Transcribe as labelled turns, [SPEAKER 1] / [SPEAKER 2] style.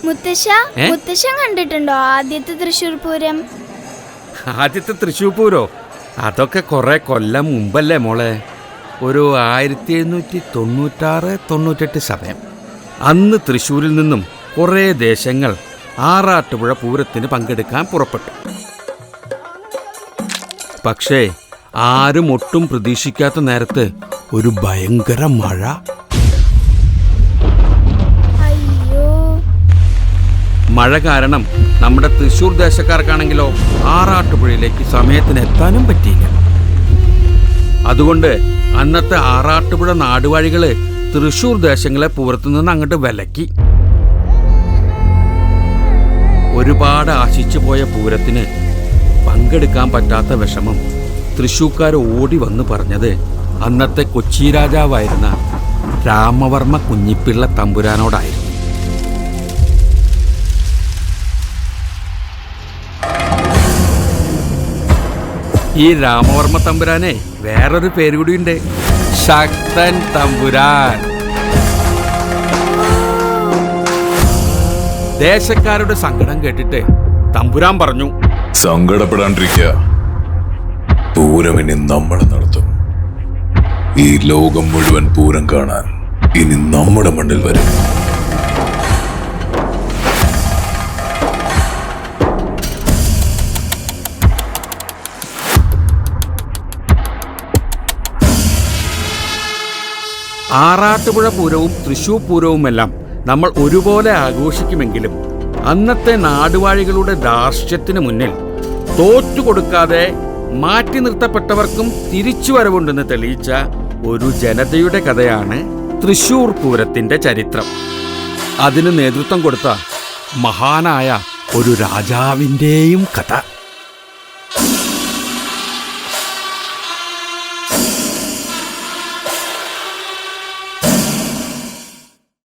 [SPEAKER 1] മുത്തശ്ശൻ കണ്ടിട്ടുണ്ടോ ആദ്യത്തെ തൃശ്ശൂർ പൂരം?
[SPEAKER 2] ആദ്യത്തെ തൃശ്ശൂർ പൂരോ? അതൊക്കെ കുറെ കൊല്ലം മുമ്പല്ലേ മോളെ. ഒരു 1796-98 സമയം. അന്ന് തൃശ്ശൂരിൽ നിന്നും കുറേ ദേശങ്ങൾ ആറാട്ടുപുഴ പൂരത്തിന് പങ്കെടുക്കാൻ പുറപ്പെട്ടു. പക്ഷേ ആരും ഒട്ടും പ്രതീക്ഷിക്കാത്ത നേരത്ത് ഒരു ഭയങ്കര മഴ. മഴ കാരണം നമ്മുടെ തൃശ്ശൂർ ദേശക്കാർക്കാണെങ്കിലോ ആറാട്ടുപുഴയിലേക്ക് സമയത്തിന് എത്താനും പറ്റിയില്ല. അതുകൊണ്ട് അന്നത്തെ ആറാട്ടുപുഴ നാടുവാഴികള് തൃശ്ശൂർ ദേശങ്ങളെ പൂരത്തു നിന്ന് അങ്ങോട്ട് വിലക്കി. ഒരുപാട് ആശിച്ചു പോയ പൂരത്തിന് പങ്കെടുക്കാൻ പറ്റാത്ത വിഷമം തൃശ്ശൂർക്കാർ ഓടി വന്ന് പറഞ്ഞത് അന്നത്തെ കൊച്ചി രാജാവായിരുന്ന രാമവർമ്മ കുഞ്ഞിപ്പിള്ള തമ്പുരാനോടായിരുന്നു. ഈ രാമവർമ്മ തമ്പുരാനെ വേറൊരു പേര് കൂടിയുണ്ട്, ശക്തൻ തമ്പുരാൻ. ദേശക്കാരുടെ സങ്കടം കേട്ടിട്ട് തമ്പുരാൻ പറഞ്ഞു,
[SPEAKER 3] സങ്കടപ്പെടാണ്ടിരിക്കുക, പൂരം ഇനി നമ്മൾ നടത്തും. ഈ ലോകം മുഴുവൻ പൂരം കാണാൻ ഇനി നമ്മുടെ മണ്ണിൽ വരും.
[SPEAKER 2] ആറാട്ടുപുഴ പൂരവും തൃശ്ശൂർ പൂരവുമെല്ലാം നമ്മൾ ഒരുപോലെ ആഘോഷിക്കുമെങ്കിലും അന്നത്തെ നാടുവാഴികളുടെ ധാർഷ്ട്യത്തിന് മുന്നിൽ തോറ്റുകൊടുക്കാതെ മാറ്റി നിർത്തപ്പെട്ടവർക്കും തിരിച്ചുവരവുണ്ടെന്ന് തെളിയിച്ച ഒരു ജനതയുടെ കഥയാണ് തൃശ്ശൂർ പൂരത്തിന്റെ ചരിത്രം. അതിന് നേതൃത്വം കൊടുത്ത മഹാനായ ഒരു രാജാവിൻ്റെയും കഥ.